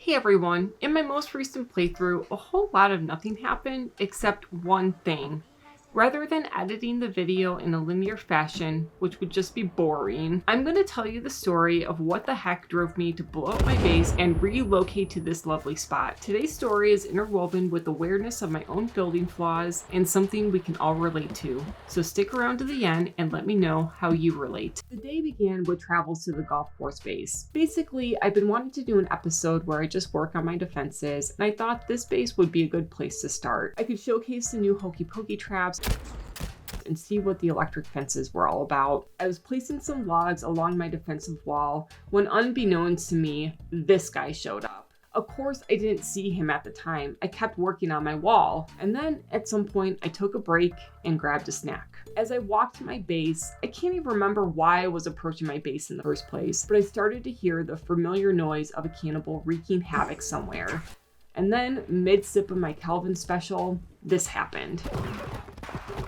Hey everyone, in my most recent playthrough, a whole lot of nothing happened except one thing. Rather than editing the video in a linear fashion, which would just be boring, I'm going to tell you the story of what the heck drove me to blow up my base and relocate to this lovely spot. Today's story is interwoven with awareness of my own building flaws and something we can all relate to. So stick around to the end and let me know how you relate. The day began with travels to the golf course base. Basically, I've been wanting to do an episode where I just work on my defenses, and I thought this base would be a good place to start. I could showcase the new hokey pokey traps and see what the electric fences were all about. I was placing some logs along my defensive wall when, unbeknownst to me, this guy showed up. Of course, I didn't see him at the time. I kept working on my wall, and then at some point I took a break and grabbed a snack. As I walked to my base, I can't even remember why I was approaching my base in the first place, but I started to hear the familiar noise of a cannibal wreaking havoc somewhere. And then, mid-sip of my Kelvin special, this happened.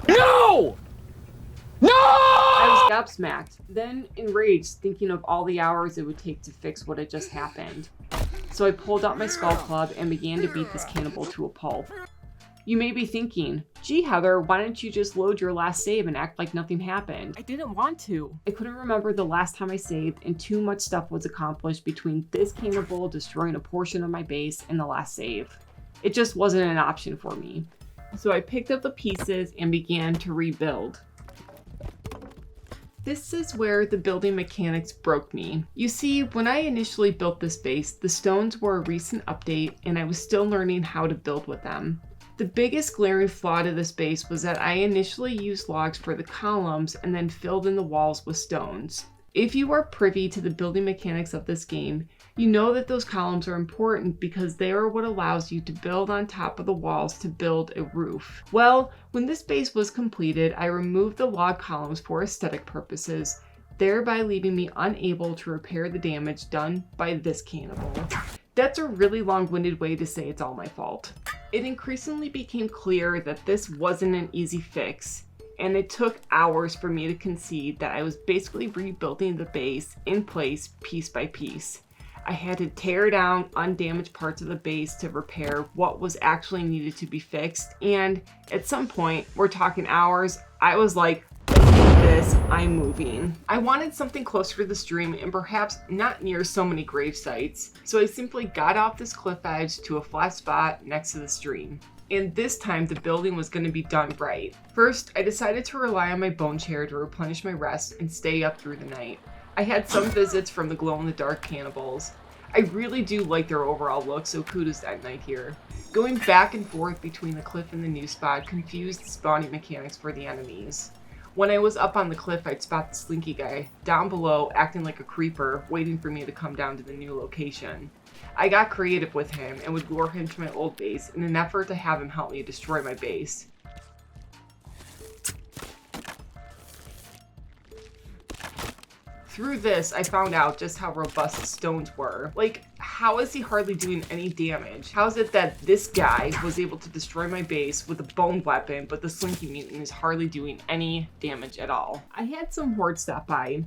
No! No! I was gobsmacked, then enraged, thinking of all the hours it would take to fix what had just happened. So I pulled out my skull club and began to beat this cannibal to a pulp. You may be thinking, gee Heather, why don't you just load your last save and act like nothing happened? I didn't want to. I couldn't remember the last time I saved, and too much stuff was accomplished between this cannibal destroying a portion of my base and the last save. It just wasn't an option for me. So I picked up the pieces and began to rebuild. This is where the building mechanics broke me. You see, when I initially built this base, the stones were a recent update and I was still learning how to build with them. The biggest glaring flaw to this base was that I initially used logs for the columns and then filled in the walls with stones. If you are privy to the building mechanics of this game, you know that those columns are important because they are what allows you to build on top of the walls to build a roof. Well, when this base was completed, I removed the log columns for aesthetic purposes, thereby leaving me unable to repair the damage done by this cannibal. That's a really long-winded way to say it's all my fault. It increasingly became clear that this wasn't an easy fix, and it took hours for me to concede that I was basically rebuilding the base in place piece by piece. I had to tear down undamaged parts of the base to repair what was actually needed to be fixed, and at some point, we're talking hours, I was like, this, I'm moving. I wanted something closer to the stream and perhaps not near so many grave sites, so I simply got off this cliff edge to a flat spot next to the stream. And this time the building was going to be done right. First, I decided to rely on my bone chair to replenish my rest and stay up through the night. I had some visits from the glow-in-the-dark cannibals. I really do like their overall look, so kudos that night here. Going back and forth between the cliff and the new spot confused the spawning mechanics for the enemies. When I was up on the cliff, I'd spot the slinky guy down below acting like a creeper, waiting for me to come down to the new location. I got creative with him and would lure him to my old base in an effort to have him help me destroy my base. Through this, I found out just how robust the stones were. Like, how is he hardly doing any damage? How is it that this guy was able to destroy my base with a bone weapon, but the slinky mutant is hardly doing any damage at all? I had some horde stop by.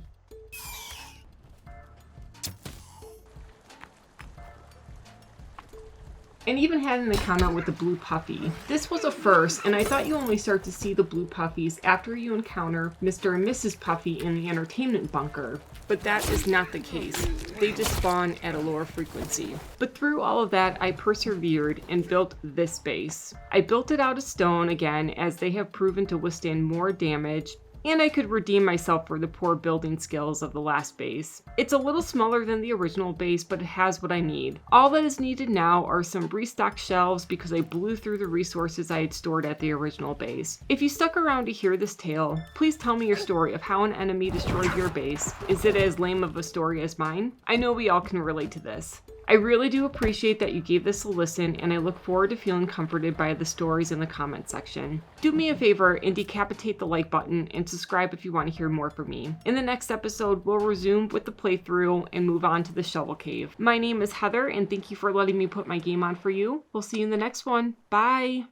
And even had an encounter with the blue puffy. This was a first, and I thought you only start to see the blue puffies after you encounter Mr. and Mrs. Puffy in the entertainment bunker. But that is not the case. They just spawn at a lower frequency. But through all of that, I persevered and built this base. I built it out of stone again, as they have proven to withstand more damage, and I could redeem myself for the poor building skills of the last base. It's a little smaller than the original base, but it has what I need. All that is needed now are some restocked shelves because I blew through the resources I had stored at the original base. If you stuck around to hear this tale, please tell me your story of how an enemy destroyed your base. Is it as lame of a story as mine? I know we all can relate to this. I really do appreciate that you gave this a listen, and I look forward to feeling comforted by the stories in the comment section. Do me a favor and decapitate the like button and subscribe if you want to hear more from me. In the next episode, we'll resume with the playthrough and move on to the shovel cave. My name is Heather, and thank you for letting me put my game on for you. We'll see you in the next one. Bye!